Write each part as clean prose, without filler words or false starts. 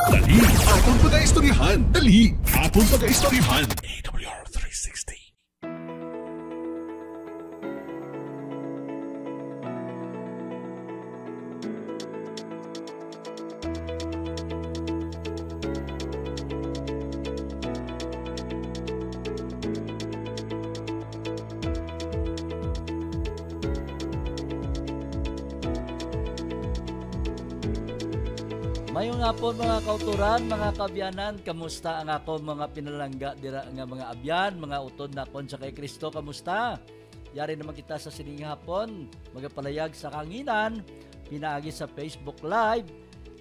Dali, atong pag-aistoryahan. Dali, atong pag-aistoryahan. AWR 360. Mayong hapon mga kauturan, mga kabyanan, kamusta ang ako mga pinalangga dira nga mga abyan, mga utod na kon sa kay Kristo, kamusta? Yari naman kita sa sining hapon, magapalayag sa kanginan, pinaagi sa Facebook Live,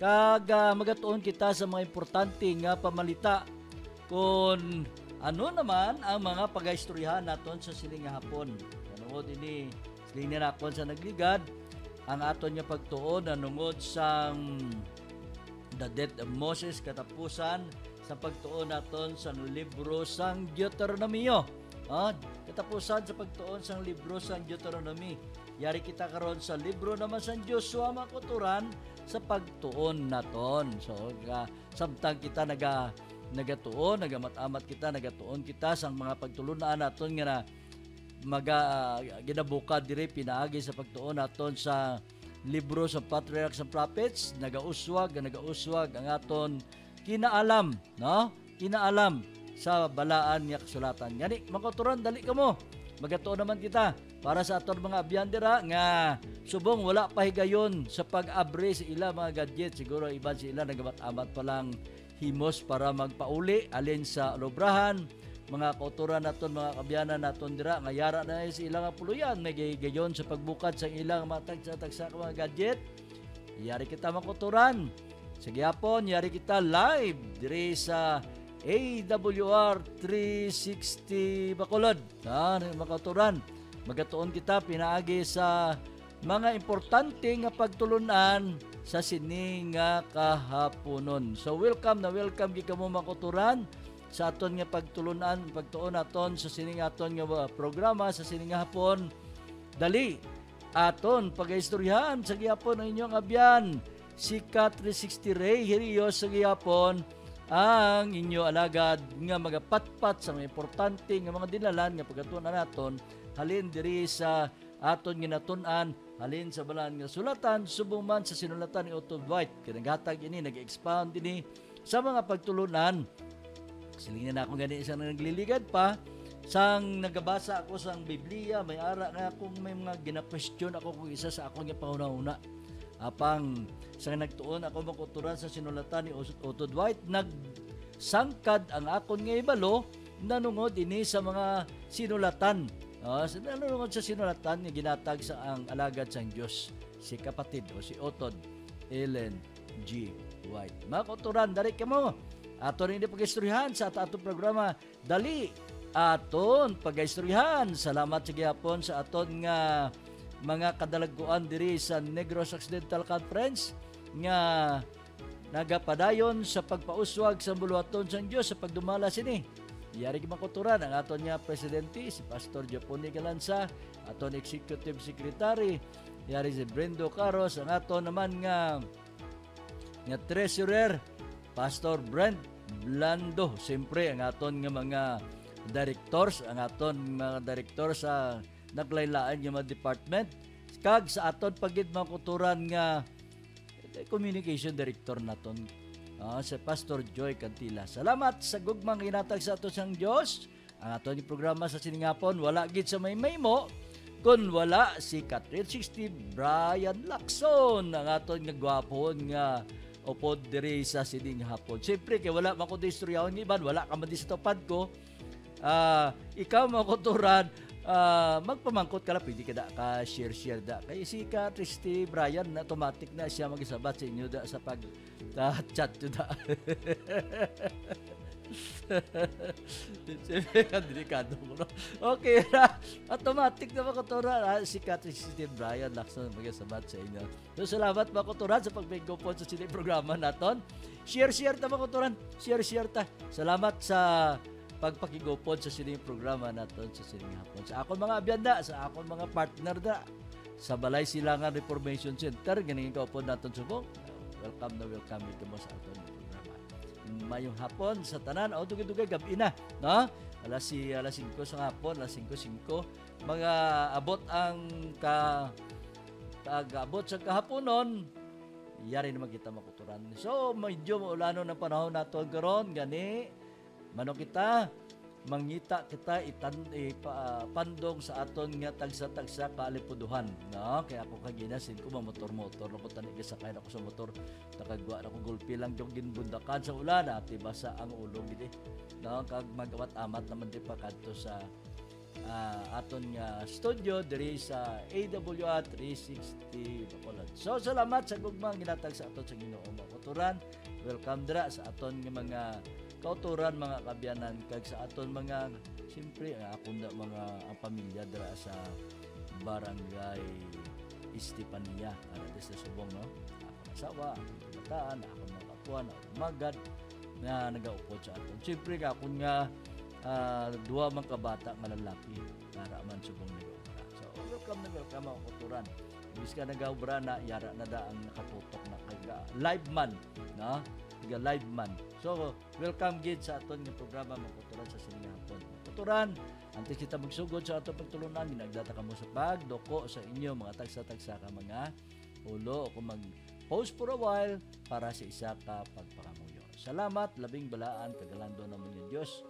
kag magatuon kita sa mga importante nga pamalita kung ano naman ang mga pag-istoryahan naton sa sining hapon. Nanungod ini sining nakon sa nagligad, ang aton nga pagtuon nanungod sang the death of Moses, katapusan sa pagtuon naton sa libro sang Deuteronomio. Katapusan sa pagtuon sang libro sang Deuteronomy. Yari kita karon sa libro naman sang Joshua, makuturan sa pagtuon naton. So samtang kita nagatuon, nagamat-amat kita, nagatuon kita sang mga pagtulunan naton nga ginabukad diri pinaagi sa pagtuon naton sa libro sa Patriarchs and Prophets, nagauswag ang aton kinaalam, no? Kinaalam sa balaan nga kasulatan. Ngani, makuturan, dali ka mo. Magatuon naman kita para sa aton mga abyandera nga subong wala pa higayon sa pag-abre sa ila mga gadget. Siguro iban sila nagamat-amat pa lang himos para magpauli alin sa lobrahan. Mga kauturan naton, mga kabyanan naton dira nga yara na sa ilang puluyan may gayon sa pagbukad sa ilang mga tagsa mga gadget. Yari kita makuturan. Sige hapon, yari kita live diri sa AWR 360 Bacolod. Mga kauturan, magatuon kita pinaagi sa mga importante nga pagtulunan sa sining nga kahaponon. So welcome gid kamo mga kauturan sa aton nga pagtuon aton sa sining aton nga programa sa sining hapon. Dali aton pag-istoryahan sa gihapon ang inyong abyan si Kat 360 Ray Hirios sa gihapon ang inyo alagad nga magapatpat sa mga importante nga mga dinalan nga pagatuon naton halin diri sa aton ginatun-an, halin sa balaan nga sulatan subong man sa sinulatan ni Otto Dwight. Kinaghatag ini nag-expound ini sa mga pagtulunan. Silingin na ako gani isang nagliligad pa sang nagabasa ako sang Biblia, may ara nga akong may mga gina-question ako kung isa sa akong panghuna-una. Apang sang nagtuon ako makuturan sa sinulatan ni Otto Dwight, nagsangkad ang akon nga ibalo nanungod ini sa mga sinulatan. Nanungod sa sinulatan nga ginatag sa ang alagad sang Dios, si kapatid o si Otto Ellen G. White. Makuturan, dari ka mo. Aton hindi pag-istoryahan sa atong programa. Dali aton pag-istoryahan. Salamat sa gihapon sa aton nga mga kadalaguan diri sa Negros Occidental Conference nga nagapadayon sa pagpauswag sa buluhaton sa Dios sa pagdumala sini. Yari makuturan ang aton nga presidente si Pastor Japone Galanza, aton executive secretary yari si Brendo Caros, ang aton naman nga treasurer Pastor Brent Blando. Siyempre, ang aton nga mga directors, sa naglailaan nga mga department. Kag sa aton pagid makuturan nga communication director naton, si Pastor Joy Cantila. Salamat sa gugmang ginatag sa aton sang Dios. Ang aton yung programa sa siningapon, wala gid sa may mo kun wala si Catherine 60 Brian Lacson, ang aton nga gwapon nga upod diri sa sining hapon. Siyempre, kaya wala makudistoryawan ng iban, wala ka man di sa tupad ko. Ikaw makuturan, magpamangkot ka na, pwede ka da ka share da. Kaya si Tristi Brian, automatic na siya mag-isabat sa inyo da sa pag-chat to da. Delikado mo, no? Okay na, automatic na makuturan si Tristi Brian Lacson mag-isabat sa inyo. So salamat makuturan sa pagpigupon sa sining programa naton. Share ta makuturan, share ta. Salamat sa pagpakigupon sa sining programa naton sa sining hapon. Sa akong mga abyanda, sa akong mga partner da sa Balay Silangan Reformation Center, ganing kaupon naton subong. Welcome ito mo sa aton programa. mayong hapon sa tanan o dugay-dugay gabi na, no? Alas 5 sa hapon, alas 5:05 mga abot ang abot sa kahaponon, yari naman kita makuturan. So medyo maulano ng panahon nato karon gani manong kita mangita kita pandong sa aton nga tagsa-tagsa kaalipuduhan, no? Kaya ako kaginasin ko motor-motor no tani gisakay ako sa motor, nakagwa ako gulpi lang jog ginbundakan sa ulan ati basa ang ulo gidi, no? Kag magawat-amat naman di pa kadto sa aton nga studio diri sa AWR 360 Bacolod. So salamat sa gugmang ginatag sa aton sa Ginoo makuturan. Welcome dira sa aton nga mga kauturan, mga kabyanan, kag sa aton mga siyempre akong mga ang pamilya dira sa Barangay Estepania sa Subong, no? Ako asawa, akong kabataan, ako mga katuan, akong magad na nagaupod sa aton. Siyempre akong nga duwa man kabata nga lalaki para man subong nagaubra. So welcome ang kauturan. Ibig ka nagaubra na yara na da ang nakatutok na kag live man, no? Live man. So, welcome gid sa aton nga programa Makuturan sa sining hapon. Makuturan, antes kita magsugod sa aton pagtulunan, ginagdata ka mo sa pagdoko sa inyo mga tagsa-tagsa ka mga ulo o kung mag-pause for a while para sa isa ka pagpakamuyo. Salamat, labing balaan, kagalando naman yung Diyos.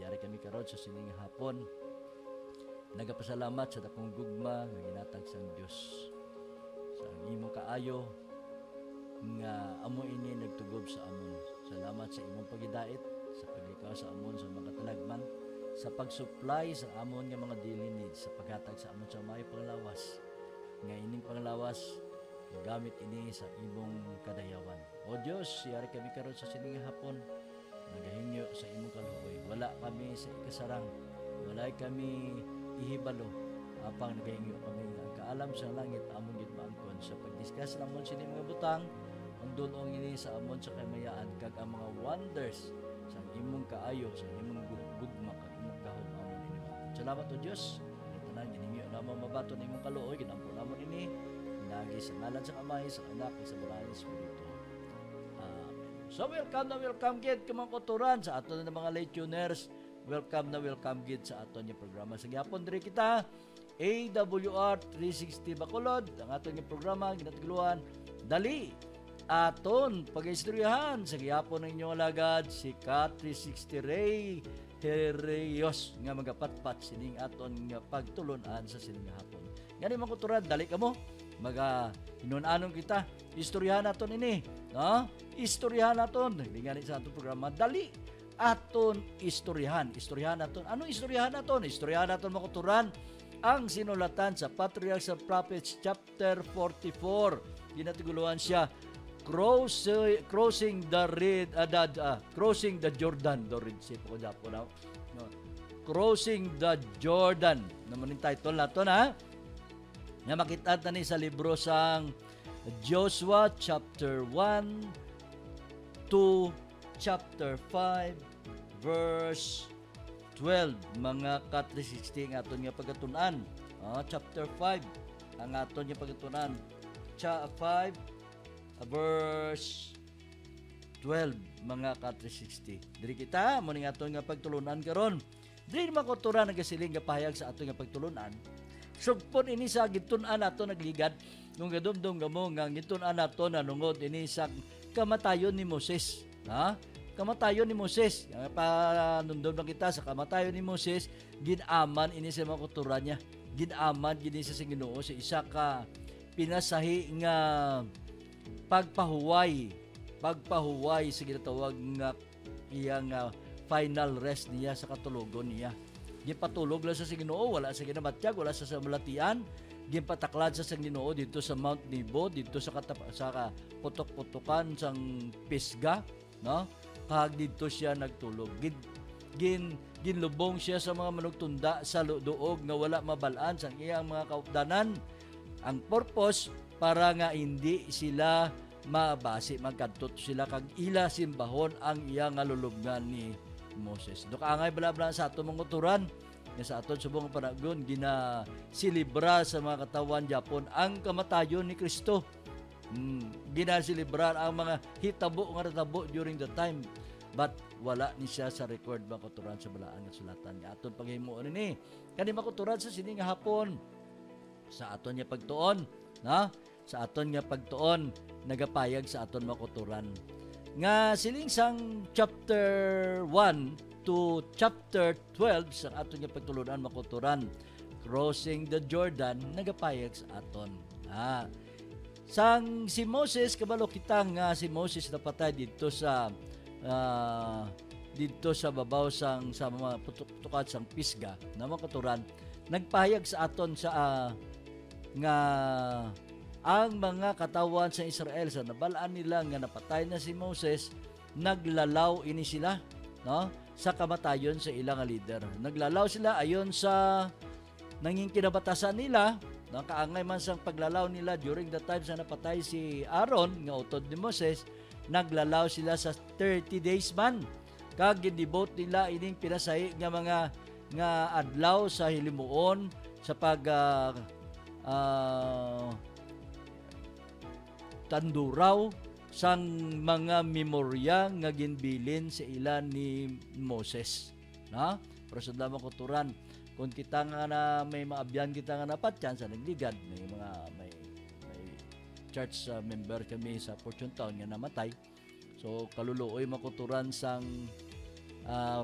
Yari kami karon sa sining hapon. Nagapasalamat sa dakong gugma nga ginatag sang Diyos. Sa imong kaayo nga amo ini nagtugob sa amon. Salamat sa imong pagidait, sa pagikaw sa amon sa mga talagman, sa pag-supply sa amon nga mga daily needs, sa paghatag sa amon sa may panglawas. Nga ining panglawas gamit ini sa imong kadayawan. O Dios, yari kami karon sa sining hapon. Nagahingyo sa imong kaluoy. Wala kami sa ikasarang. Wala kami ihibalo. Apang nagahingyo kami nga kaalam sa langit amon gid maangkon sa pagdiscuss lamon sini mga butang. Ang dunong ini sa amon sa kamayaan kag ang mga wonders sa imong kaayo sa imong gugma kag imong gahom amon ini. Salamat o Dios. Tanan ginhingyo namon mabaton imong kaluoy ginampo namon ini. Hinagi sa ngalan sa Amay, sa Anak, sa Banal nga Espiritu. Amen. So welcome gid ka mga kuturan sa aton na mga late tuners. Welcome gid sa aton nga programa. Sa gyapon diri kita AWR 360 Bacolod, ang aton nga programa ginatugluhan dali aton pag-istoryahan sa gihapon ng inyong alagad si Kat360 Ray Hereyos nga magapatpat sining aton nga pagtulunan sa sining hapon. Ngani man kuturan dali kamo hinunanon kita istoryahan naton ini, no? Istoryahan naton ngani sa aton programa dali aton istoryahan naton. Ano istoryahan naton? Istoryahan naton makuturan ang sinulatan sa Patriarchs and Prophets chapter 44. Ginatuguluhan siya crossing the Jordan. Crossing the Jordan. Naman yung title nato na. Nga makita ni sa libro sang Joshua chapter 1 to chapter 5 verse 12. Mga Kat360 ang aton nga pagatunan. Chapter 5 ang aton nga pagatunan. Chapter 5 verse 12 mga Kat360. Diri kita mo ning aton nga pagtulunan karon. Diri makuturan ang kasiling nga pahayag sa aton nga pagtulunan. Sugpon ini sa gitun-an nato nagligad nung gadumdum gamo nga gitun-an nato nanungod ini sa kamatayon ni Moses. Kamatayon ni Moses. Panundom na kita sa kamatayon ni Moses, ginaman ini sa mga kuturan niya. Ginaman gini sa Ginoo sa isa ka pinasahi nga pagpahuway sa ginatawag nga iyang final rest niya sa katulogon niya. Gipatulog lang sa Ginoo, wala sa ginabatyag, wala sa malatian. Gipataklad sa Ginoo dito sa Mount Nebo, dito sa putok-putukan sang Pisga, no? Kag dito siya nagtulog. Ginlubong siya sa mga manugtunda sa duog nga wala mabalaan sa iyang mga kaupdanan. Ang purpose para nga hindi sila mabasi magkadtot sila kag ila simbahon ang iyang lulubngan ni Moses. Duka angay bala-bala sa ato mga uturan nga sa aton subong panahon ginasilibra sa mga katawan Japon ang kamatayon ni Kristo. Ginasilibrar ang mga hitabo nga natabo during the time but wala ni siya sa record makuturan sa balaan nga sulatan nga aton paghimuon ni kani makuturan sa sini nga hapon sa aton nga pagtuon na sa aton nga pagtuon nagapayag sa aton makuturan nga siling sang chapter 1 to chapter 12 sa aton nga pagtulunan makuturan crossing the Jordan nagapayag sa aton sang si Moses kabalo kita nga si Moses napatay dito sa babaw sang sa mga putukat sang Pisga na makuturan nagpahayag sa aton sa nga ang mga katawan sa Israel sa nabalaan nila nga napatay na si Moses naglalaw ini sila no sa kamatayon sa ilang leader naglalaw sila ayon sa nanging kinabatasan nila nakaangay man sang paglalaw nila during the time sa napatay si Aaron nga utod ni Moses naglalaw sila sa 30 days man kag gidibot nila ining pinasahi nga mga nga adlaw sa hilimuon sa pag tanduraw sang mga memorya nga ginbilin sa ilan ni Moses na pero sa lamang kuturan kung kita nga na may maabyan kita nga napatyan sa nagligad may church member kami sa Fortune Town nga namatay so kaluluoy makuturan sang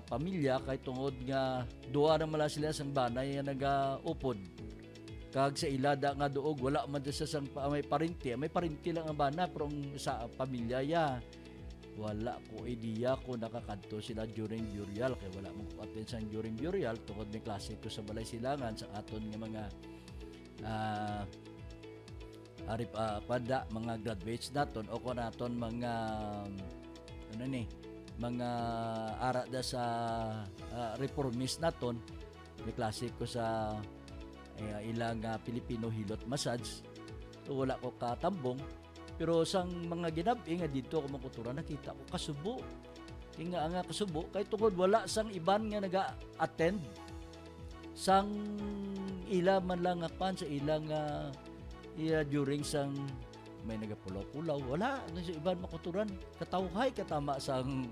pamilya kay tungod nga duwa na mala sila sang banay nga nagaupod kag sa ilada nga duog wala man sa sang may parinti lang ang bana pero sa pamilya ya wala ko idea ko nakakadto sila during burial kay wala mo attend sang during burial tungod may klase ko sa balay silangan sa aton nga mga mga graduates naton o ko naton mga mga ara da sa reformist naton may klase ko sa ilang Pilipino hilot massage so wala ko katambong pero sang mga ginabi nga dito ako makuturan nakita ko kasubo kinga nga kasubo kay tungod wala sang iban nga naga-attend sang ila man lang sa ilang during sang may nagapulaw-pulaw wala nga sa iban makuturan katawhay katama sang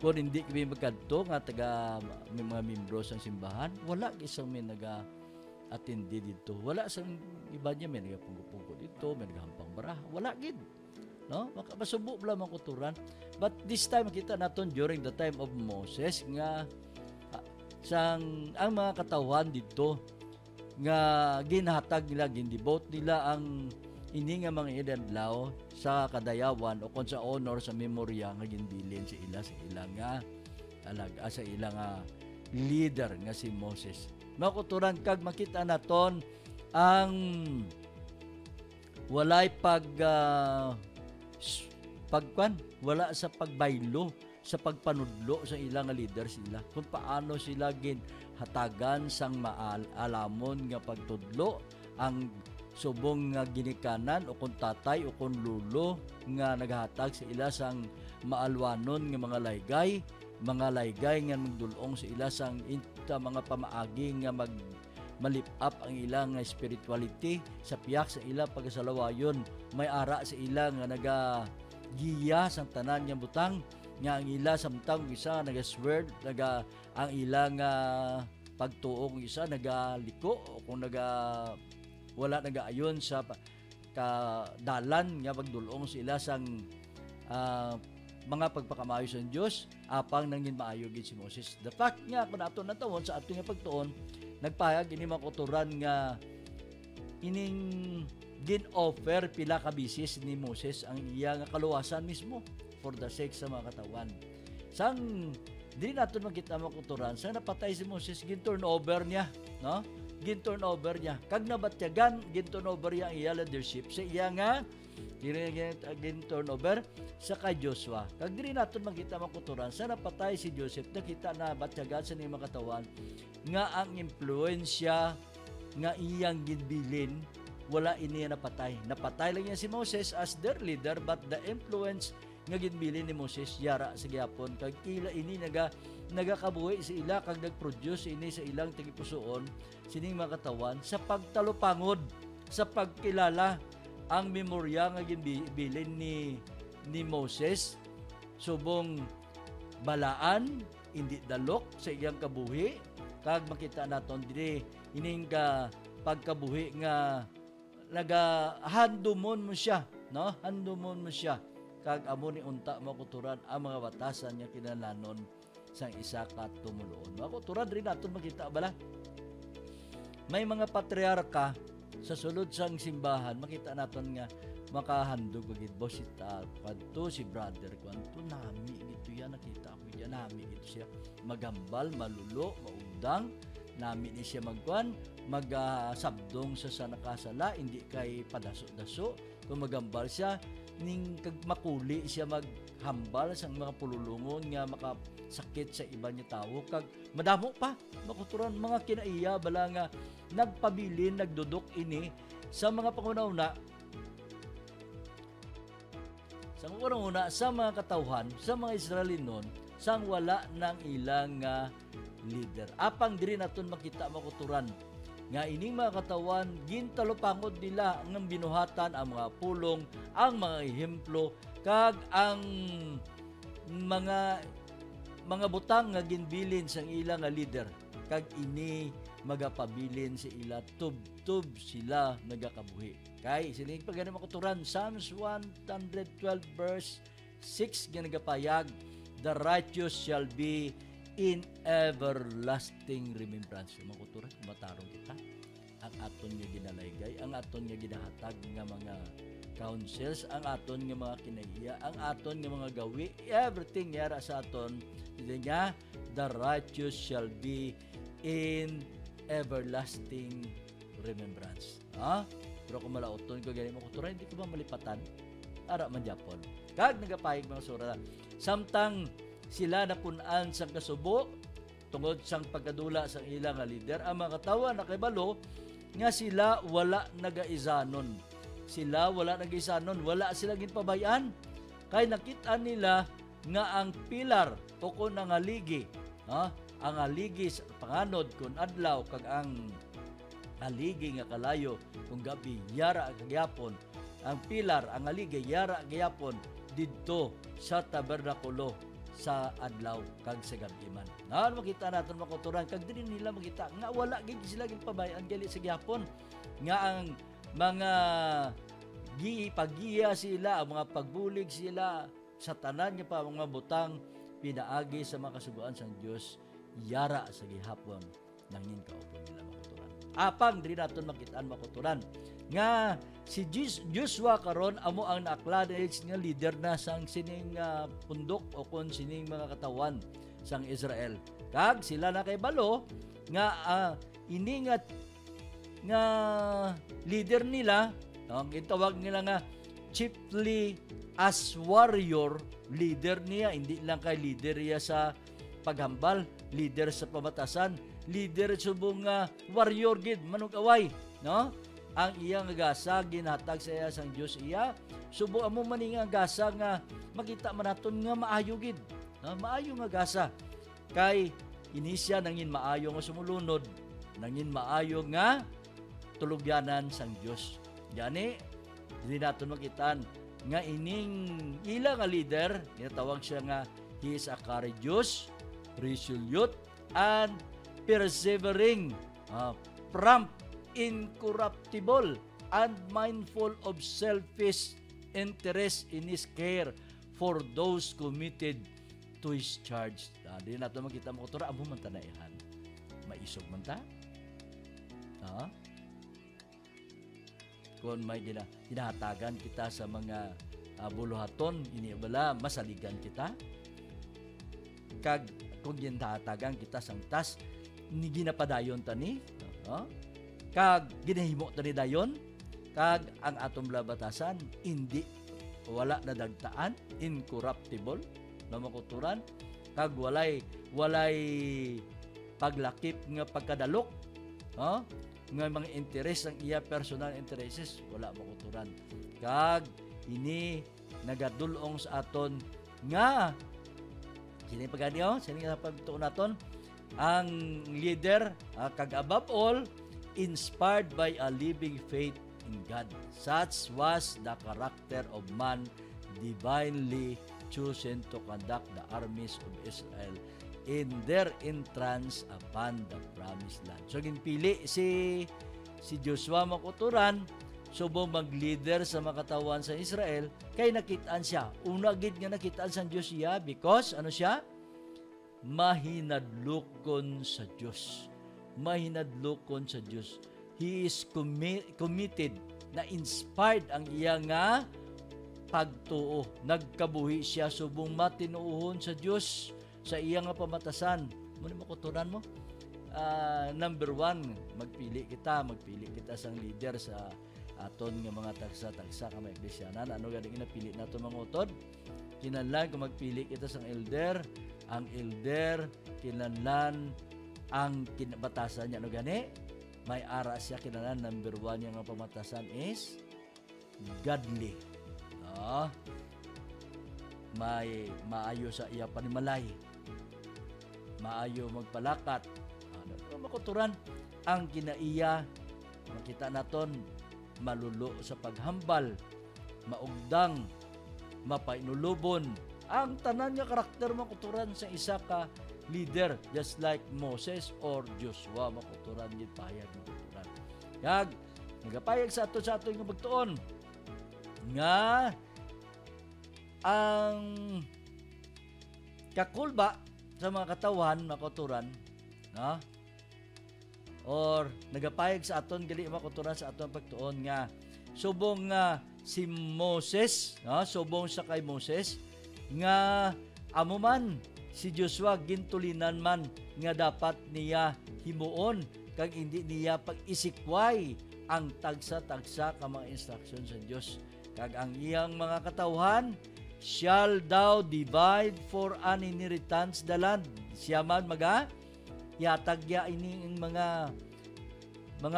kung hindi kami magkadto nga taga may mga membro sang simbahan wala isang may attended dito wala sang iba niya may nagapunggo-punggo dito may nagahampang baraha wala gid no makabasubo bala man kuturan but this time kita naton during the time of Moses nga sang ang mga katawhan dito nga ginhatag nila gindibot nila ang ini nga mga idadlaw sa kadayawan o kon sa honor sa memorya nga ginbilin sa ilang nga alaga sa ilang leader nga si Moses makuturan kag makita naton ang walay wala sa pagbaylo sa pagpanudlo sa ilang leader sila kung paano sila ginhatagan sang maalamon nga pagtudlo ang subong nga ginikanan o kung tatay o kung lulo nga naghatag sa ila sang maalwanon nga mga laygay nga magdulong sa ila sang mga pamaagi nga malip up ang ilang spirituality sa piyak sa ila pagasalawayon may ara sa ila nga nagagiya sang tanan nga butang nga ang ila samtang isa nagaswear ang ilang pagtuong isa nagaliko o kung wala nagaayon sa dalan nga pagdulong sa ila sang mga pagpakamayo sa Diyos apang nangin maayo gid si Moses the fact nga kung ato natawon sa ato nga pagtuon nagpahayag ini makuturan nga ining gin-offer pila ka bisis ni Moses ang iya nga kaluwasan mismo for the sake sa mga katawan sang di naton makita makuturan sa napatay si Moses gin-turnover niya no gin-turnover niya kag nabatyagan gin-turnover niya ang iya leadership sa iya nga gin-turnover sa kay Joshua kag diri naton makita makuturan sa napatay si Joseph nakita na batyagan sa mga katawan nga ang impluwensya nga iyang ginbilin wala ini napatay lang niya si Moses as their leader but the influence nga ginbilin ni Moses yara sa gyapon kag ila ini nagakabuhi sa ila kag nagproduce ini sa ilang tigipusoon sining mga katawan sa pagtalupangod sa pagkilala ang memorya nga ginbilin ni Moses subong balaan, hindi dalok sa iyang kabuhi, kag makita naton diri ining ka pagkabuhi nga handumon mo siya, no? Handumon mo siya kag amo ni unta makuturan ang mga batasan nga kinahanglanon sang isa ka tumuluon. Makuturan rin naton makita bala. May mga patriarka sa sulod sang simbahan, makita naton nga makahandog bagid boss ita kanto si brother kanto nami gito yan, nakita ko yan nami gito siya magambal, malulo, maundang, nami ni siya magsabdong sa nakasala, hindi kay padaso-daso. Kung magambal siya ning makuli siya maghambal sa mga pululungon nga makasakit sa iba niya tao, kag madamo pa makuturan mga kinaiya bala nga nagpabilin, nagdudok ini sa mga pangunauna sa mga katawhan, sa mga Israelinon, sang wala ng ilang leader. Apang diri naton makita makuturan nga ining mga katawan gintalupangod nila ang binuhatan, ang mga pulong, ang mga ehemplo, kag ang mga butang nga ginbilin sang ilang leader, kag ini magapabilin sa ila tub sila nagakabuhi. Kay sining pagani makuturan Psalms 112 verse 6 nga nagapayag, the righteous shall be in everlasting remembrance. Makuturan matarong kita ang aton nga ginalaygay, ang aton nga gidahatag nga mga counsels, ang aton nga mga kinaiya, ang aton nga mga gawi, everything yara sa aton nga the righteous shall be in everlasting remembrance. Pero kung malauton ko gani mo kuturan, hindi ko ba malipatan? Ara man Japon. Kag nagapayag mga sura. Samtang sila napunan sang kasubo tungod sang pagkadula sang ilang leader, ang mga katawan na kaybalo nga sila wala nagaizanon. Sila wala nagaizanon, wala sila ginpabayan. Kay nakita nila nga ang pilar o kung ang haligi, ang haligi sa panganod kung adlaw kag ang haligi nga kalayo kung gabi yara gyapon, ang pilar ang haligi yara gyapon didto sa tabernakulo sa adlaw kag sa gabi man. Makita naton makuturan kag dili nila makita nga wala gid sila ginpabayan gali sa gyapon nga ang mga pagiya sila, ang mga pagbulig sila sa tanan nga pa mga butang pinaagi sa mga kasugoan sang Dios yara sa gihapon nangin kaupon nila makuturan. Apang diri naton makitaan makuturan nga si Joshua karon amo ang na-acknowledge nga leader na sang sining pundok o kon sining mga katawan sang Israel. Kag sila na kay balo nga ini nga leader nila, ang itawag nila nga chiefly as warrior, leader niya, hindi lang kay leader niya sa paghambal, leader sa pamatasan, leader subong warrior gid manug away, no? Ang iyang gasa ginhatag sa iya sang Dios iya, subo amo maning gasa nga makita man naton nga maayo gid, no? Maayo nga gasa. Kay inisya nangin maayo nga sumulunod, nangin maayo nga tulugyanan sang Dios. Gani dili naton makitaan nga ining ila nga leader, ginatawag siya nga he is a courageous, resolute, and persevering, prompt, incorruptible, and mindful of selfish interest in his care for those committed to his charge. Di nato makita mo kutura, amo man tanaihan. Maisog man ta? Kung may ginahatagan kita sa mga buluhaton, inibala, masaligan kita. Kag kung ginahatagan kita sang tas, ni ginapadayon tani, kag ginahimo tani dayon, kag ang atong labatasan, hindi, wala na dagtaan, incorruptible, na makuturan, kag walay paglakip nga pagkadalok, nga mga interes ang iya personal interests wala makuturan. Kag ini nagadulong sa aton nga sini paganiyo sini nga pagtuon naton ang leader kag above all inspired by a living faith in God. Such was the character of man divinely chosen to conduct the armies of Israel in their entrance upon the promised land. So ginpili si Joshua makuturan subong mag-leader sa makatawan sa Israel kay nakitaan siya. Una gid nga nakitaan sa Dios siya because ano siya? Mahinadlokon sa Dios. Mahinadlokon sa Dios. He is committed, na inspired ang iya nga pagtuo. Nagkabuhi siya subong matinuohon sa Dios sa iya nga pamatasan. Muna makuturan mo? Number 1, magpili kita sang leader sa aton nga mga tagsa-tagsa ka may Kristyanan. Ano gani ginapili nato mga utod? Kinahanglan kung magpili kita sang elder, ang elder kinahanglan ang kinabatasan niya ano gani? May ara siya kinahanglan number 1 nga pamatasan is godly. No? May maayo sa iya panimalay. Maayo magpalakat. Ano makuturan ang kinaiya makita naton malulo sa paghambal, maugdang, mapainulubon. Ang tanan nga karakter makuturan sa isa ka leader just like Moses or Joshua makuturan gid payag makuturan. Kag nagapayag sa ato nga pagtuon nga ang kakulba sa mga katawan makuturan, no? Or nagapayag sa aton gali makuturan sa aton pagtuon nga subong nga si Moses, no? Subong sa kay Moses nga amo man si Joshua gintulinan man nga dapat niya himuon kag hindi niya pag-isikway ang tagsa-tagsa ka mga instruction sa Dios. Kag ang iyang mga katawhan shall thou divide for an inheritance the land. Siya man yatag ya ini mga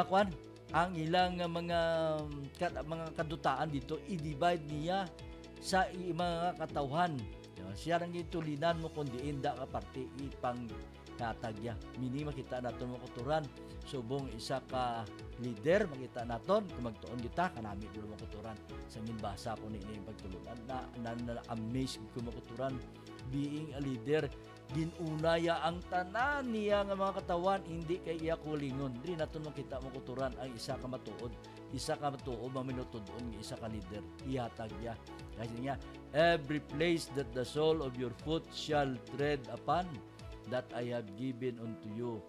kwan ang ilang mga kadutaan dito i-divide niya sa mga katawhan. Siya nang itulinan mo kundi inda ka parte ipang katagya. Mini makita naton mo kuturan subong isa ka leader makita naton kung magtuon kita kanami dulo mo kuturan sa ginbasa ko ni pagtulunan na amaze ko makuturan being a leader. Ginunaya ang tanan niya nga mga katawan hindi kay iya kulingon. Dili naton makita mo kuturan ang isa ka matuod maminutudon nga isa ka leader ihatag ya. Kasi niya every place that the sole of your foot shall tread upon that I have given unto you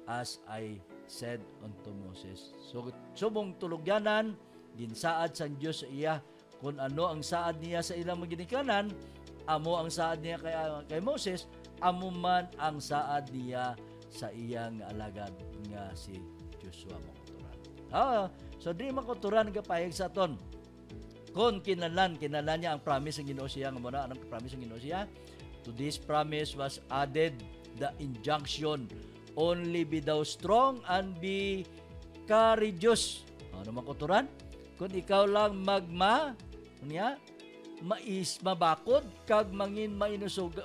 as I said unto Moses. So subong tulugyanan ginsaad sang Dios sa iya kung ano ang saad niya sa ilang maginikanan, amo ang saad niya kay Moses, amo man ang saad niya sa iyang alagad nga si Joshua makuturan. So di makuturan kapayag sa aton. Kung kinahanglan niya ang promise ng Ginoo siya nga muna anong promise ng Ginoo siya? To this promise was added the injunction, only be thou strong and be courageous. Ano makuturan? Kung ikaw lang mabakod kag mangin maisog,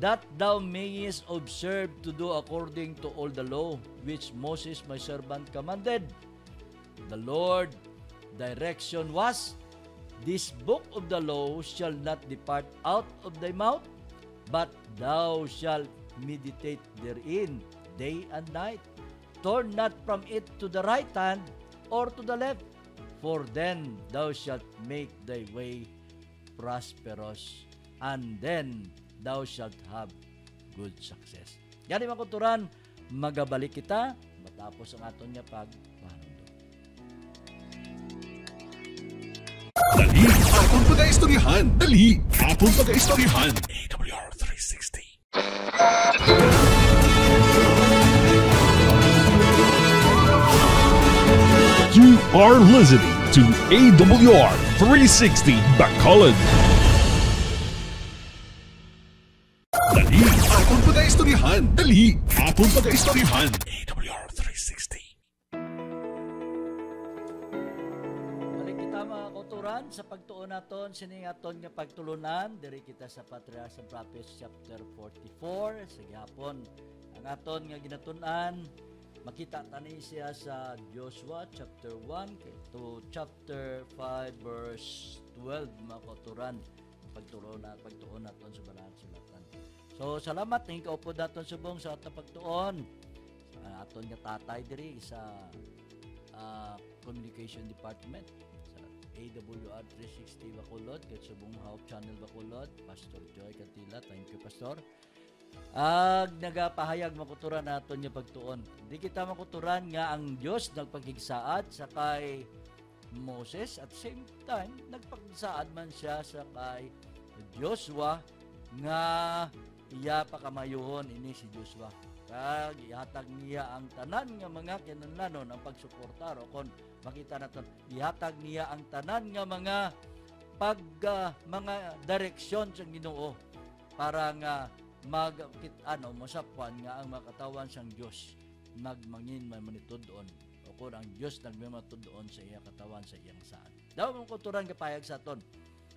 that thou mayest observe to do according to all the law which Moses my servant commanded. The Lord direction was, this book of the law shall not depart out of thy mouth, but thou shalt meditate therein day and night. Turn not from it to the right hand or to the left, for then thou shalt make thy way prosperous, and then thou shalt have good success. Yan mga kuturan, magabalik kita matapos ang aton niya pagpahanundo. Dali, atong pag-aistoryahan. Dali, atong pag-aistoryahan. AWR 360. You are listening to AWR 360 Bacolod. Dali, atong pag-aistoryahan. Dali, atong pag-aistoryahan. AWR 360. Balik kita mga kuturan sa pagtuon naton sining aton nga pagtulunan diri kita sa Patriarchs and Prophets chapter 44 sa gihapon. Ang aton nga ginatun-an makita tani siya sa Joshua chapter 1 to chapter 5 verse 12 mga kauturan pagtuon naton sa Balaan Sulatan. So salamat ning kaupod naton subong sa atong pagtuon. Aton nga tatay diri sa Communication Department sa AWR 360 Bacolod ket subong Hope Channel Bacolod, Pastor Joy Cantila. Thank you, Pastor. Nagapahayag makuturan naton nga pagtuon. Di kita makuturan nga ang Dios nagpagigsaad sa kay Moses at same time nagpagigsaad man siya sa kay Joshua nga iya pakamayuhon ini si Joshua. Kag ihatag niya ang tanan nga mga kinahanglanon ang pagsuportar o kon makita naton ihatag niya ang tanan nga mga mga direksyon sa Ginoo para nga masapuan nga ang makatawan sang Dios nagmangin man manitud-on o kon ang Dios nagmamatud-on sa iya katawan sa iyang saan. Daw mong kuturan kapayag sa aton.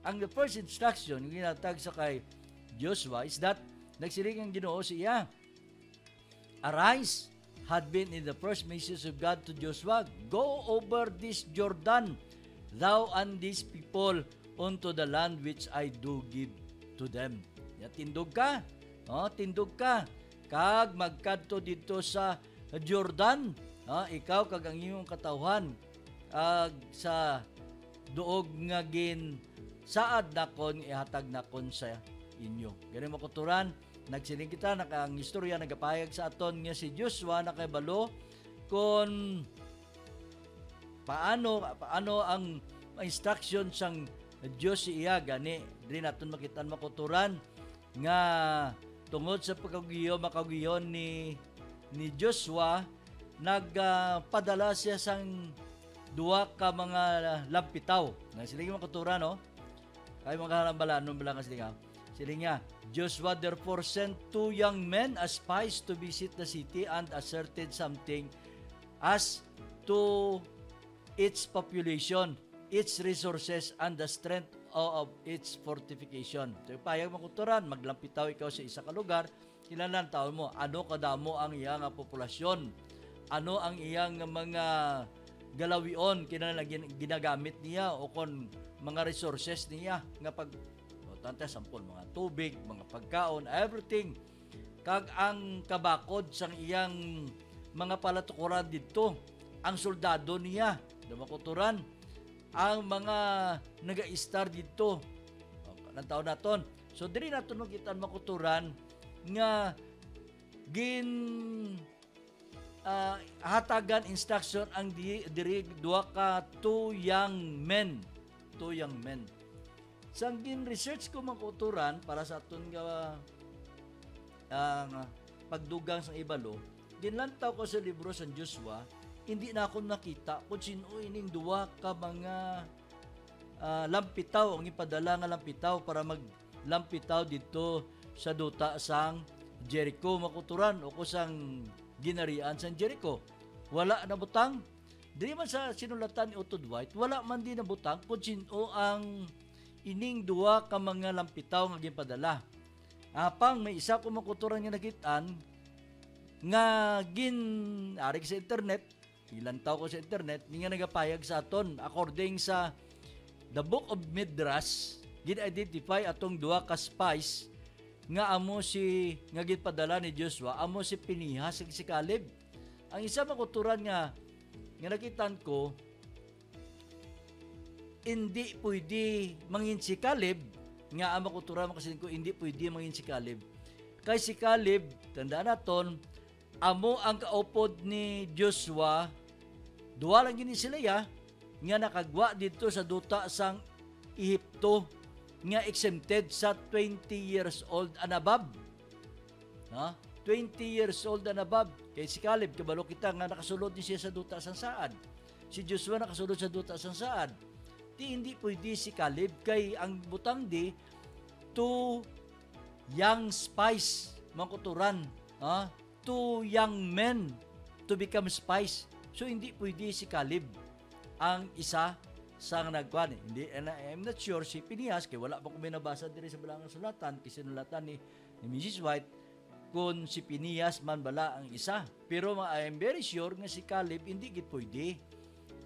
Ang the first instruction yung ginatag sa kay Joshua is that nagsiring ang Ginoo sa iya. Arise had been in the first message of God to Joshua, go over this Jordan, thou and these people, unto the land which I do give to them. Ya, tindog ka, tindog ka, kag magkadto dito sa Jordan, ikaw kag ang iyong katawhan, sa duog nga gin saad nakon ihatag nakon sa inyo. Gani mo kuturan, nagsiling kita ang istorya nagapayag sa aton nga si Joshua nakabalo kon paano ang instruction sang Dios iya gani diri naton makitaan makuturan nga tungod sa makagiyon ni Joshua nagpadala siya sang duwa ka mga lampitaw. Nagsiling makuturan kay mga halambalan bala ka siling nga Joshua therefore sent 2 young men as spies to visit the city and ascertain something as to its population, its resources, and the strength of its fortification. So, payag makuturan, maglampitaw ikaw sa isa ka lugar, kinalan taon mo, ano kadamo ang iyang populasyon, ano ang iyang mga galawion, kinalan ginagamit niya, o kon mga resources niya, nga pag tante sampol mga tubig, mga pagkaon, everything. Kag ang kabakod sang iyang mga palatukuran dito, ang soldado niya, damakuturan, ang mga naga-star dito. Ng taon naton. So diri naton makita makuturan nga hatagan instruction ang diri duha ka 2 young men. Sang gin-research ko makuturan para sa aton nga pagdugang sa ibalo, ginlantaw ko sa libro sa Joshua, hindi na ako nakita kung sino ining duwa ka mga lampitaw, ang ipadala nga lampitaw para maglampitaw dito sa duta sang Jericho makuturan o kusang ginarian sang Jericho. Wala na butang. Dili man sa sinulatan ni Otto Dwight, wala man din na butang kung sino ang ining duwa ka mga lampitaw nga ginpadala. Apang may isa ko makuturan nga nakitaan nga arik sa internet, ilan tao ko sa internet, nga nagapayag sa aton according sa the Book of Midrash, gin-identify atong duwa ka spies nga amo nga ginpadala ni Joshua, amo si Pinihas ug si Caleb. Ang isa makuturan nga nakitaan ko, hindi pwede mangin si Caleb, nga ang makutura makasin ko, hindi pwede mangin si Caleb. Kay si Caleb, tandaan naton, amo ang kaupod ni Joshua, duwa lang gini sila nga nakagwa dito sa duta sang Ehipto, nga exempted sa 20 years old and above. 20 years old and above. Kay si Caleb, kabalo kita nga nakasulod ni siya sa duta sang Saad. Si Joshua nakasulod sa duta sang Saad. Hindi pwede si Caleb kay ang butang di 2 young spies makuturan, 2 young men to become spies. So hindi pwede si Caleb ang isa sa nagkuan. Hindi, and I'm not sure si Pinihas kay wala pa ko binabasa diri sa Balaan Sulatan, kasi sinulatan ni Mrs. White kung si Pinias man bala ang isa. Pero I am very sure nga si Caleb hindi gid pwede.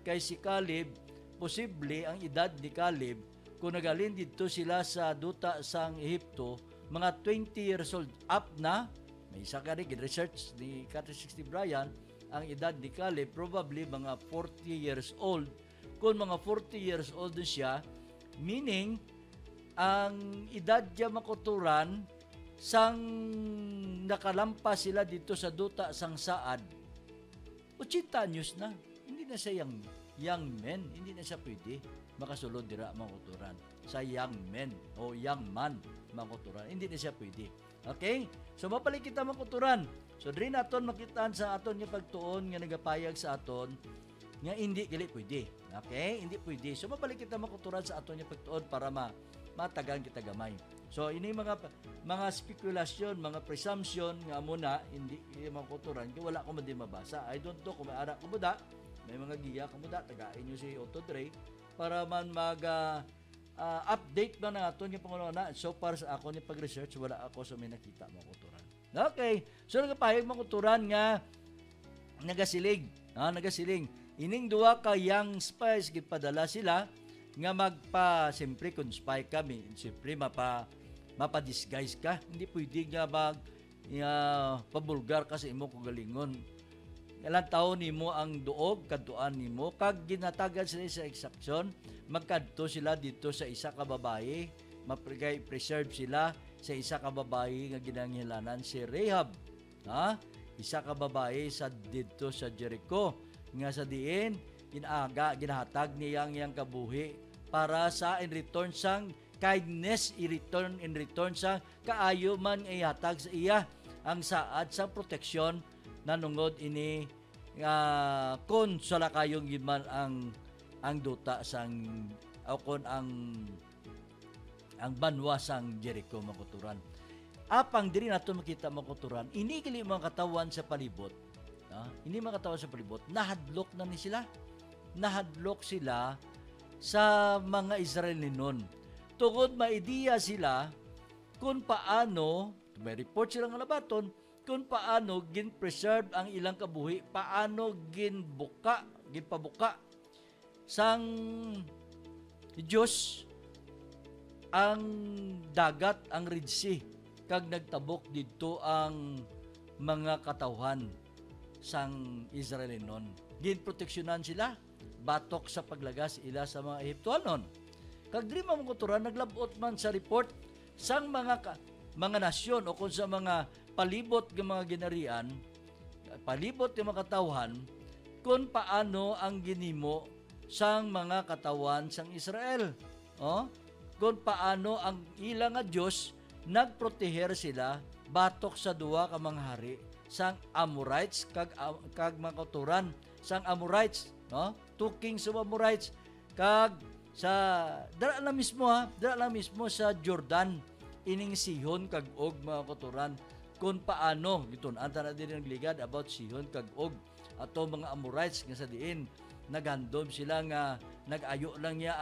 Kay si Caleb, posible ang edad ni Caleb, kung nagalin dito sila sa duta sang Ehipto, mga 20 years old up na, may isa ka rin, research ni Catherine 60 Bryan, ang edad ni Caleb, probably mga 40 years old. Kung mga 40 years old siya, meaning, ang edad niya makuturan, sang nakalampas sila dito sa duta sang Saad, 80 anyos na. Hindi na siya young men, hindi na siya pwede makasulod dira makuturan. Sa young men o young man makuturan, hindi na siya pwede. Okay? So mapalik kita makuturan. So diri naton makitaan sa aton nga pagtuon nga nagapayag sa aton nga hindi gali pwede. Okay? Hindi pwede. So mapalik kita makuturan sa aton nga pagtuon para matagan kita gamay. So ini mga spekulasyon, mga presumption nga muna hindi makuturan kay wala ko man din mabasa. I don't know kung may ara kumuda, may mga giya kumuda, tagain niyo si Otto Dre para man update ba na aton yung Panginoon na. So far sa ako ni pag-research, wala ako sa may nakita makuturan. Okay, so nagapahig makuturan nga nagasilig. Nagasiling. Ining duwa ka young spies gipadala sila nga siyempre kung spy kami, siyempre mapa-disguise ka. Hindi pwede nga pabulgar ka sa imo kagalingon. Ilang taon nimo ang duog, kadtuan nimo, kag ginatagan sila sa extraction, magkadto sila dito sa isa ka babae, preserve sila sa isa ka babae nga ginanghilanan si Rahab. Isa ka babae dito sa Jericho, nga sa diin, ginahatag niyang yang kabuhi para sa in return sang kindness, in return sang kaayo man ihatag sa iya ang saad sa proteksyon nanungod ini kon sala kayong giman ang duta sang kon ang banwa sang Jericho makuturan. Apang diri nato makita makuturan, ini kili mga katawan sa palibot. Ini mga katawan sa palibot, nahadlok na ni sila. Nahadlok sila sa mga Israelinon. Tungod maidiya sila kung paano, may report silang labaton, kung paano gin-preserve ang ilang kabuhi, paano ginpabuka sang Diyos ang dagat, ang Red Sea, kag nagtabok dito ang mga katawhan sang Israelinon. Ginproteksyonan sila, batok sa paglagas ila sa mga Ehiptuanon. Kag diri mamukuturan naglabot man sa report sang mga nasyon o kung sa mga palibot ng mga ginarian, palibot ng mga katawhan, kung paano ang ginimo sang mga katawan sang Israel. Kung paano ang ilang nga Diyos nagproteher sila batok sa duwa ka mga hari sang Amorites kag mga kauturan sang Amorites, two kings of Amorites, kag sa dara na mismo sa Jordan ining Sihon kag Og mga kauturan, kung paano gitun anta na din nagligad about Sihon kag Og ato mga Amorites nga sa diin naghandom sila nga nag-ayo lang niya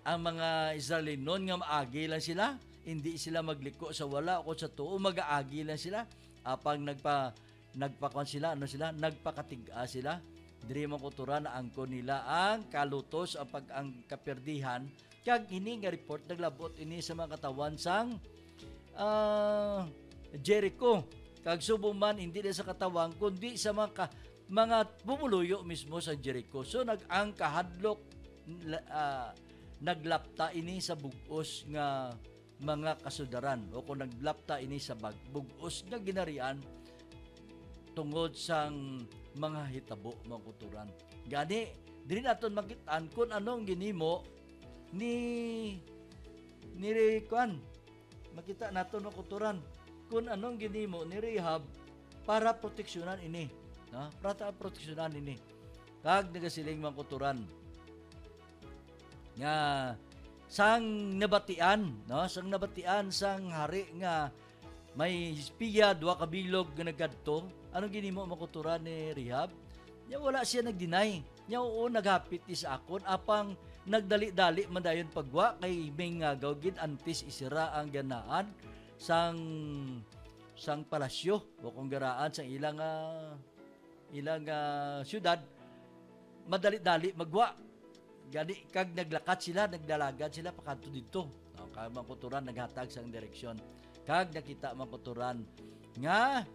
ang mga Israelinon nga maagi lang sila, hindi sila magliko sa wala o sa tuo, mag-aagi lang sila apang nagpakon sila, nagpakatiga sila. Diri man kuturan na angkon nila ang kalutos ang kaperdihan, kag ini nga report naglabot ini sa mga katawan sang Jericho, kag subong man hindi na sa katawan kundi sa mga bumuluyo mismo sa Jericho. So ang kahadlok naglapta ini sa bugos nga mga kasudaran o kung naglapta ini sa bugos nga ginarian tungod sang mga hitabo mga kuturan. Gani dili naton makitaan kung anong ginimo ni Kwan. Makita naton mga kuturan kung anong ginimo ni Rahab para proteksyonan ini, para proteksyonan ini. Kag nagasiling mga kuturan nga sang nabatian sang hari nga may espiya duwa ka bilog nga nagkadto. Anong ginimo makuturan ni Rahab? Nya wala siya nagdeny. Nya oo naghapit is akon apang nagdali-dali man dayon pagwa kay may ngagaw gid antes isira ang ganaan sang palasyo o kung garaan sang ilang syudad, madali-dali magwa. Gani kag naglakat sila, nagdalagad sila pakanto dito. Kag mangkuturan naghatag sang direksyon. Kag nakita mangkuturan nga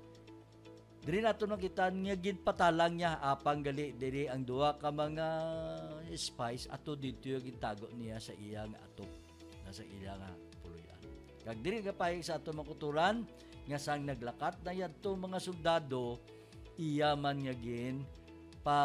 diri nato makita nga ginpatalang niya apang gali diri ang duha ka mga spies ato dito yung gintago niya sa iyang atop, sa iyang puluyan. Kag diri gapayag sa ato mangkuturan nga sang naglakat na yadto mga soldado, iya man nga gin pa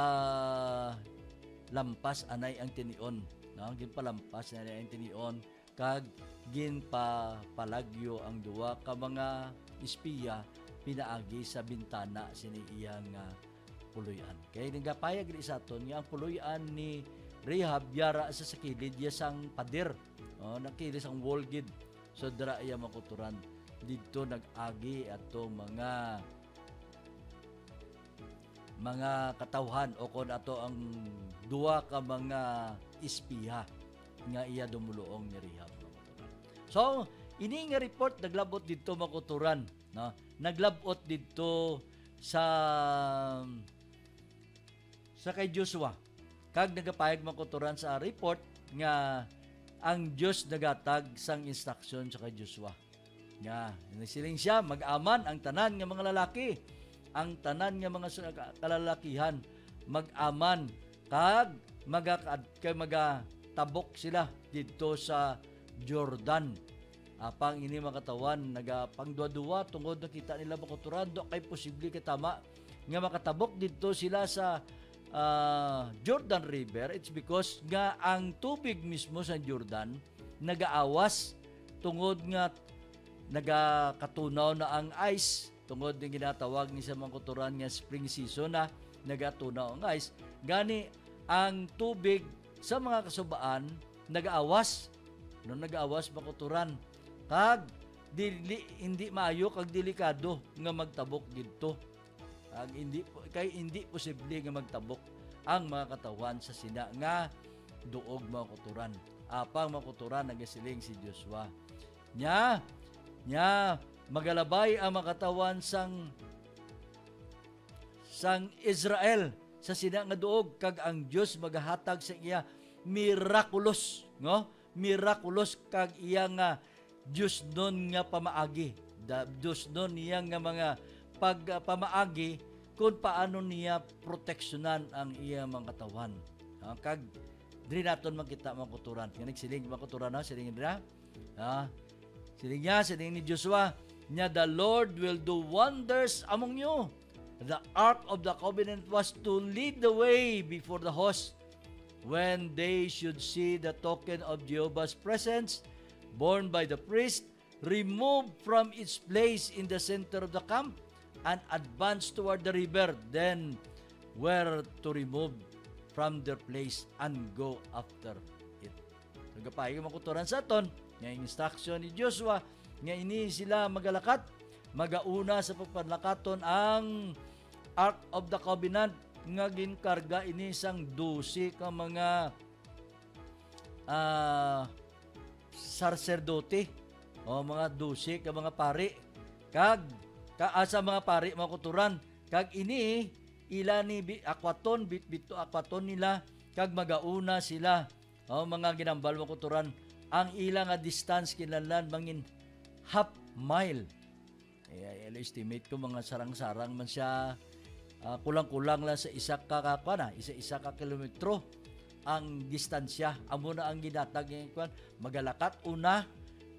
lampas anay ang tinion, no? Gin palampas anay ang tinion kag gin pa palagyo ang duwa ka mga espiya pinaagi sa bintana sini iyang puluyan. Kay nagapayag ri sa aton nga ang puluyan ni Rahab yara sa sakilid ya sang pader, nakili sang wall gid. So dira iya makuturan didto nag-agi ato mga katawhan o kon ato ang duwa ka mga espiya nga iya dumuluong ni Rahab. So ini nga report naglabot didto makuturan, no? Naglabot didto sa kay Joshua. Kag nagapayag makuturan sa report nga ang Dios nagatag sang instruction sa kay Joshua. Nga nagsiling siya mag-aman ang tanan nga mga lalaki, ang tanan nga mga kalalakihan mag-aman kag magatabok sila didto sa Jordan. Apang ini makatawan nagapangduwa-duwa tungod nakita nila makuturan do kay posible katama nga makatabok didto sila sa Jordan River. It's because nga ang tubig mismo sa Jordan nagaawas tungod nga nagakatunaw na ang ice tungod ng ginatawag ni sa mangkuturan nga spring season na nagatunaw ang ice. Gani ang tubig sa mga kasubaan nagaawas, no, nagaawas makuturan kag hindi maayo kag delikado nga magtabok didto. Kag hindi posible nga magtabok ang mga katawan sa sina nga duog makuturan. Apang makuturan nagasiling si Joshua. Nya magalabay ang makatawan sang Israel sa sina nga duog kag ang Dios magahatag sa iya miraculous, no? Miraculous kag iya nga Dios nun nga pamaagi. Dios nun niya nga mga pagpamaagi kung paano niya proteksyonan ang iya mga katawan. Kag diri naton makita makuturan. Nga nagsiling makuturan na siling dira. Siling ni Joshua, nya the Lord will do wonders among you. The ark of the covenant was to lead the way before the host. When they should see the token of Jehovah's presence borne by the priest, remove from its place in the center of the camp and advance toward the river. Then were to remove from their place and go after it. Nagapay makuturan sa aton nga instruction ni Joshua nga ini sila magalakat, magauna sa pagpanlakaton ang Ark of the Covenant nga ginkarga ini sang 12 ka mga sacerdote o mga 12 ka mga pari kag kaasa mga pari makuturan kag ini ila ni akwaton bitbito akwaton nila kag magauna sila o mga ginambal makuturan ang ila nga distance kinahanglan mangin half mile. Estimate ko mga sarang-sarang man siya, kulang-kulang lang sa isa ka kilometro ang distansya. Amo na ang ginatag ng magalakat una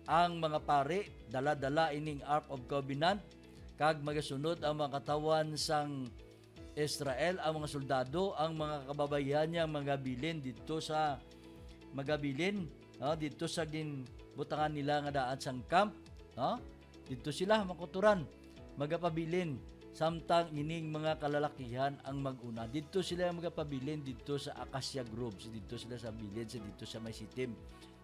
ang mga pari dala-dala ining Ark of Covenant kag magasunod ang mga katawan sang Israel, ang mga soldado, ang mga kababayan niya mga bilin dito sa dito sa butangan nila nga daan sang camp, dito sila makuturan magapabilin samtang ining mga kalalakihan ang maguna. Dito sila magapabilin dito sa Acacia Groves, dito sila sa bilin, dito sa may sitim.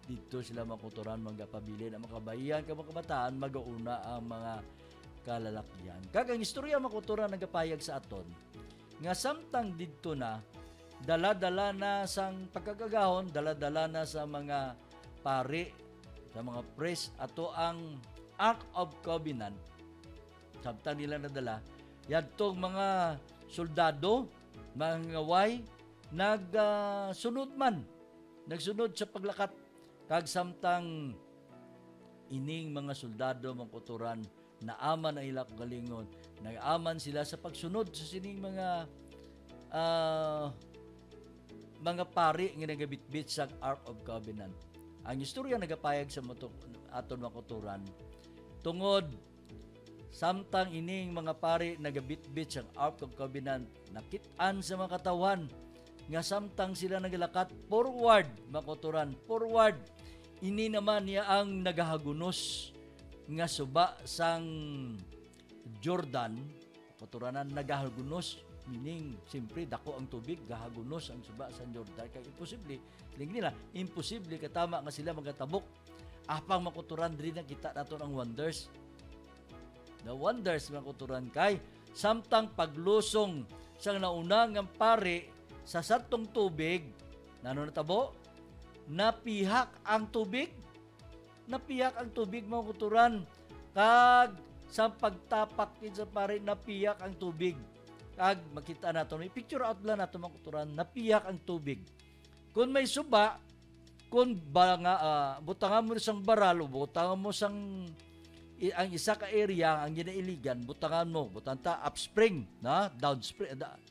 Dito sila makuturan magapabilin ang mga kabayan, mga kabataan magauna ang mga kalalakihan. Kag ang istorya makuturan nagapayag sa aton nga samtang dito na dala-dala na sang pagkagagahon, dala-dala na sa mga pari, sa mga priest ato ang Ark of Covenant, samtang nila nadala, yadtong mga soldado, mga ngaway, nagsunod nagsunod sa paglakat, kag samtang ining mga soldado mangkuturan, naaman ang ila galingon, nag-aman sila sa pagsunod sa sining mga pari nga nagabitbit sa Ark of Covenant. Ang istorya nagapayag sa aton makuturan tungod samtang ining mga pari nagabitbit sa Ark of Covenant, nakit-an sa mga katawan nga samtang sila naglakat forward, makuturan forward, ini naman niya ang nagahagunos nga suba sang Jordan, makuturanan nagahagunos, meaning siyempre dako ang tubig, gahagunos ang suba sa Jordan, kaya imposible katama nga sila magatabok. Apang makuturan diri na kita nato ang wonders. The wonders makuturan kay samtang paglusong sang naunang nga pari sa satong tubig, nano natabo? Napihak ang tubig. Napihak ang tubig makuturan. Kag sa pagtapak din sa pari, napiyak ang tubig. Kag makita nato, picture out lang nato makuturan, napiyak ang tubig. Kung may suba, kung butangan mo sang baral, o butangan mo sang ang isa ka area, ang ginailigan, butangan mo, butanta upspring, na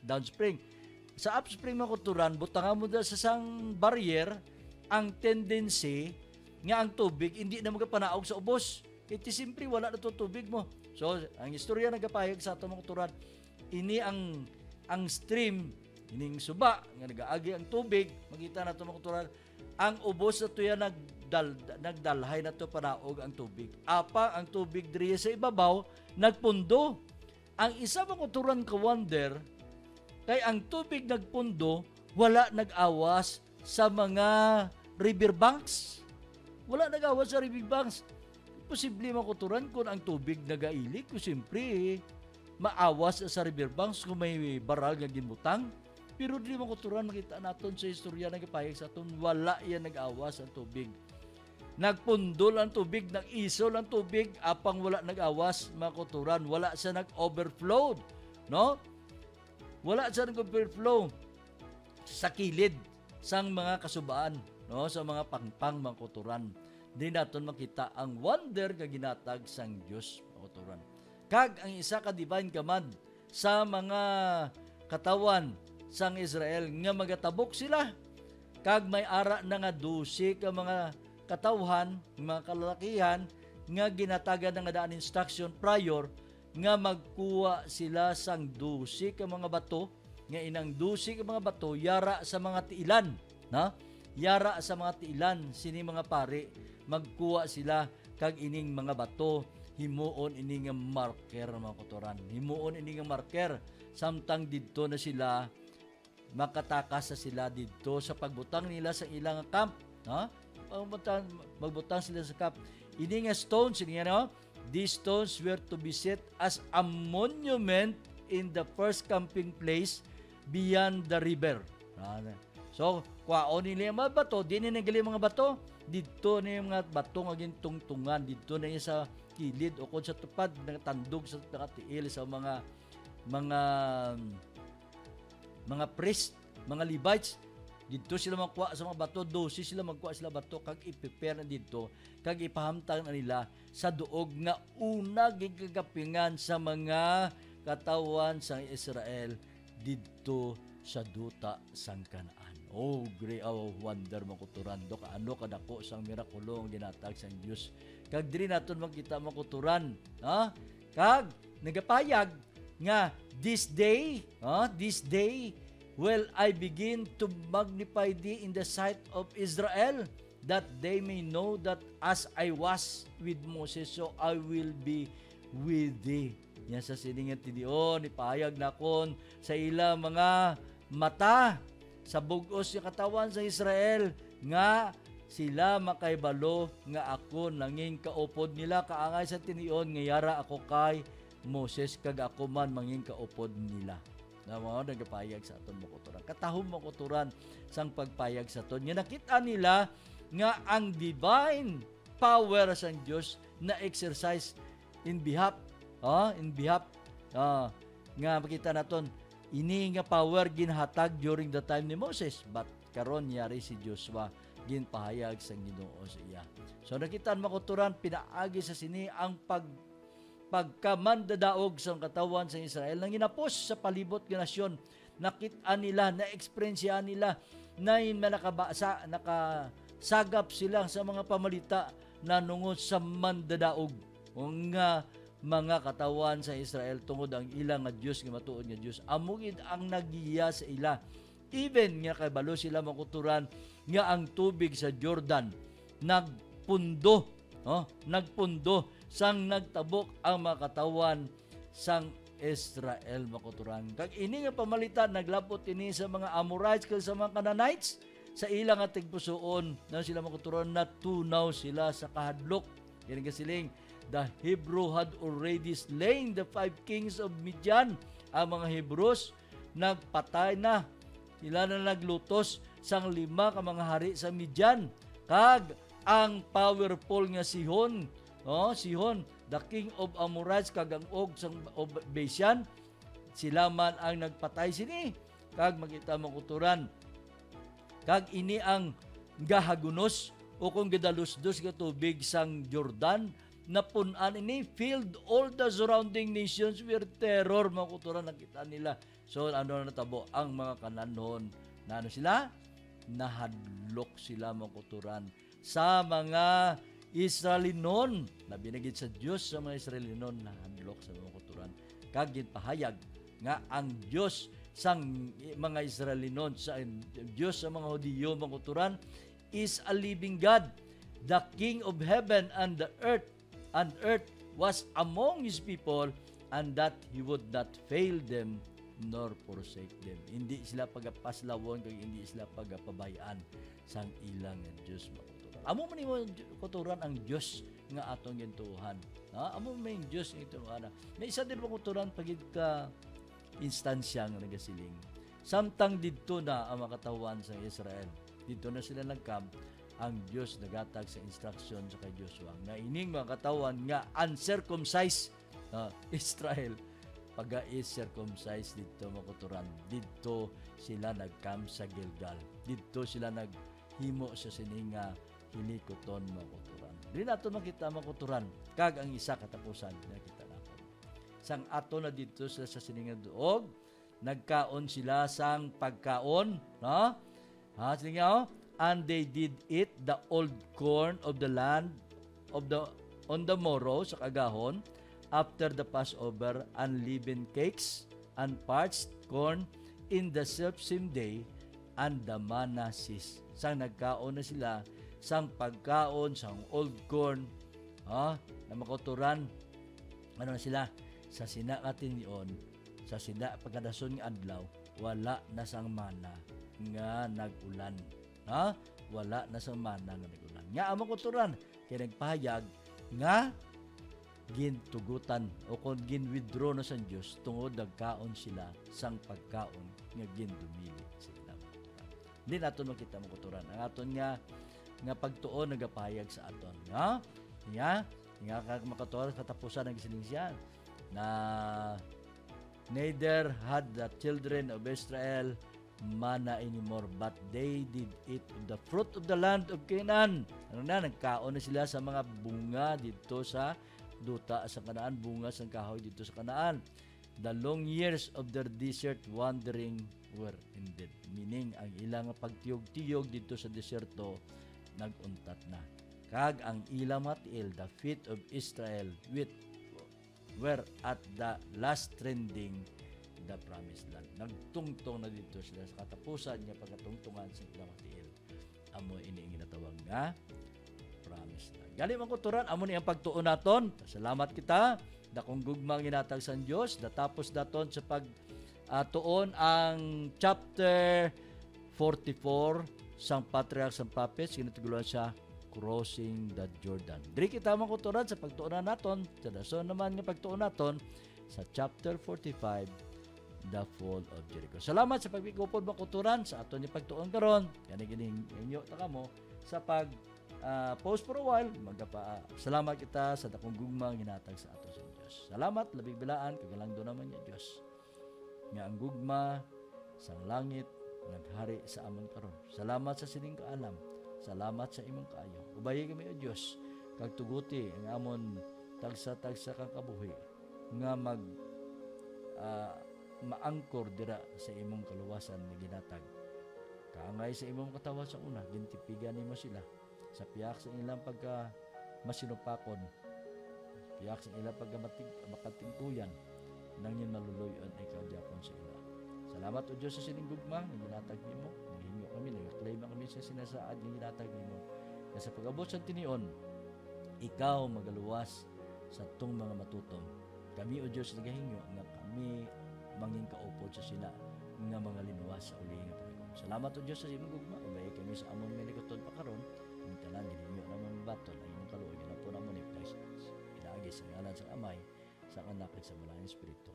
downspring. Sa upspring makuturan, butangan mo sa sang barrier, ang tendency nga ang tubig hindi na magapanaog sa ubos. Iti simpre wala na to tubig mo. So, ang istorya nagapayag sa ato mga turan, ini ang stream, ining suba, nga nagaagi ang tubig, makita na ito mga turan, ang ubos na ito yan nagdalhay na ito panaog ang tubig. Apa ang tubig diri sa ibabaw, nagpundo. Ang isa mga turan ka wonder, kay ang tubig nagpundo, wala nag-awas sa mga riverbanks. Wala nag-awas sa riverbanks. Posible makuturan kung ang tubig nagailik, kung siyempre maawas sa riverbanks kung may baral nga ginbutang. Pero di makuturan, makita natin sa istorya nagpayag sa aton, wala yan nag-awas ang tubig. Nagpundol ang tubig, nag-isol ang tubig, apang wala nag-awas, makuturan, wala siya nag-overflow, no? Wala siya nag-overflow sa kilid sang mga kasubaan, no? Sa mga pangpang makuturan. Di natin makita ang wonder nga ginatag sang Diyos, makuturan. Kag ang isa ka divine command sa mga katawan sang Israel nga magatabok sila, kag may ara na nga 12 ka mga katawhan, mga kalalakihan nga ginatagan na nga daan instruction prior nga magkuha sila sang 12 ka mga bato, nga inang 12 ka mga bato yara sa mga tiilan, na yara sa mga tiilan sini mga pari, magkuha sila kag ining mga bato, himuon ini nga marker, mga kutoran, himuon ini nga marker, samtang didto na sila makatakas sa sila didto sa pagbutang nila sa ilang camp, ha? Magbutang sila sa camp. Ini nga stones, ini nga, no? These stones were to be set as a monument in the first camping place beyond the river. So, kwaon nila yung mga bato, di na nagali mga bato, dito na yung mga bato nga gintungtungan, dito na yung sa kilid o kung sa tupad, nakatandog sa nakatiil sa mga priest, mga Levites, dito sila magkuha sa mga bato, 12 sila magkuha sila bato, kag i-prepare na dito, kag ipahamtang na nila sa duog nga una gigagapingan sa mga katawan sa Israel dito sa duta sang Kanaan. Oh, great, oh, wonder makuturan. Do kaano kadako sang mirakulo ang ginatag sang Dios. Kag diri naton makita makuturan, ha? Kag nagapayag nga this day will I begin to magnify thee in the sight of Israel, that they may know that as I was with Moses, so I will be with thee. Yan sa siningan tidion, ipahayag na kon sa ila mga mata, sa bugos yung katawan sa Israel, nga sila makaibalo nga ako nanging kaupod nila, kaangay sa tinion, ngayara ako kay Moses, kag ako man manging kaupod nila. Na mga nagpayag sa aton makuturan. Katahom makuturan sang pagpayag sa aton. Nga nakita nila nga ang divine power sa Diyos na exercise in behalf nga makita naton ini nga power ginhatag during the time ni Moses, but karon yari si Joshua ginpahayag sa Ginoo sa iya. So nakita makuturan pinaagi sa sini ang pagkamandadaog sa katawan sa Israel nang ginapos sa palibot nga nasyon. Nakita nila, na-experience nila na nakasagap sila sa mga pamalita na nungod sa mandadaog nga mga katawan sa Israel tungod ang ilang nga Dios nga matuod nga Dios amugid ang nagiya sa ila. Even nga kabalo sila makuturan nga ang tubig sa Jordan nagpundo sang nagtabok ang mga katawan sang Israel makuturan. Kag ini nga pamalitan naglapot ini sa mga Amorites kag sa mga Canaanites sa ilang nga tigpusoon na sila makuturan natunaw sila sa kahadlok. Kini nga siling the Hebrew had already slain the 5 kings of Midian. Ang mga Hebrews nagpatay na. Sila na naglutos sang 5 ka mga hari sa Midian. Kag ang powerful nga Sihon, the king of Amorites kag ang og sang Bashan, sila man ang nagpatay sini. Kag makita makuturan. Kag ini ang gahagunos o kung gadalusdos nga tubig sang Jordan napunan ini filled all the surrounding nations with terror makuturan nakita nila. So ano na natabo ang mga Kananon na sila nahadlok sila makuturan sa mga Israelinon na binigit sa Dios sa mga Israelinon nahadlok sa mga makuturan kag ginpahayag nga ang Dios sang mga Israelinon sa Dios sa mga Hudiyo makuturan is a living God, the King of heaven and the earth. And earth was among his people, and that he would not fail them nor forsake them. Hindi sila pagapaslawon kag hindi sila pagapabayaan sang ilang Dios makuturan. Amo man mo kuturan ang Dios nga atong gintuhan. Amo man yung Dios nga ituhan. May isa din makuturan pagid ka instansya nga nagasiling. Samtang didto na ang makatawan sa Israel. Dito na sila nagcamp. Ang Dios nagatag sa instruction sa kay Joshua nga ining mga katawan nga uncircumcised Israel pag-i-circumcise dito makuturan. Dito sila nagcamp sa Gilgal. Dito sila naghimo sa sininga hilikoton makuturan. Di nato makita makuturan kag ang isa katapusan nakita nato. Sang ato na dito sila sa sininga duog nagkaon sila sang pagkaon, sininga and they did eat the old corn of the land on the morrow sa kagahon after the Passover, unleavened cakes and parched corn in the selfsame day, and the manna ceased. Sang nagkaon na sila sang pagkaon sang old corn na makuturan ano na sila sa sina katinion sa sina pagkadason nga adlaw wala na sang mana nga nagulan. Wala na sa mana nga nagulan. Nga ang makuturan, kaya nagpahayag nga gintugutan o kung gin-withdraw na sa Diyos tungod nagkaon sila sang pagkaon nga gindumili sila. Hindi natin makita makuturan. Ang aton nga pagtuon nagapahayag sa aton. Nga makaturan katapusan ng gisiling siya na neither had the children of Israel mana anymore, but they did eat of the fruit of the land of Canaan. Nagkaon na sila sa mga bunga dito sa duta sa Kanaan, bunga sa kahoy dito sa Kanaan. The long years of their desert wandering were ended. Meaning, ang ilang pagtiyog-tiyog dito sa deserto, naguntat na. Kag ang ilang matiil, the feet of Israel were at the last trending the promised land. Nagtungtong na dito sila sa katapusan niya pagkatungtungan sa Ilamatiil. Amo ini ginatawag nga promised land. Gali man kuturan, amo ni ang pagtuon naton. Salamat kita. Dakong gugmang ginatag sa Dios. Datapos daton sa pagtuon ang chapter 44 sang Patriarchs and Prophets. Ginatuguluhan siya crossing the Jordan. Diri kita man kuturan sa pagtuon naton. Sa dason naman nga pagtuon naton sa chapter 45 the fall of Jericho. Salamat sa pagpigupod makuturan sa aton ni pagtuon karon. Kani gining inyo ta kamo sa pause for a while, salamat kita sa dakong gugma ginatag sa ato sa Dios. Salamat labing bilaan kagalang do naman niya Dios. Nga ang gugma sang langit naghari sa amon karon. Salamat sa sining kaalam. Salamat sa imong kaayo. Ubayi kami o Dios kag tuguti ang amon tagsa-tagsa kang kabuhi nga maangkor dira sa imong kaluwasan nga ginatag. Kaangay sa imong katawa sa una, gintipigan nimo sila sa piyak sa ilang pagka masinupakon, piyak sa ilang pagka makatingkuyan, nang yun maluluyon ay kaudyapon sa ila. Salamat o Diyos sa siningugma, ng ginatag nimo, nanghingo kami, nag-claim kami sa sinasaad ng ginatag nimo. Kaya sa pag-abot sa tinion, ikaw magaluwas sa itong mga matutom. Kami o Diyos nagahingo nga kami manging kaupod sa sila nga mga linuwas sa uli nga panagom. Salamat o Diyos sa siningugma, ubay kami sa among minigotod pa karon. Ang tanan gininyo naman baton ay imong kaluoy na po namon ni Christ. Ilaagi sa ngalan sa Amay, sa Anak ug sa Malaking Espiritu.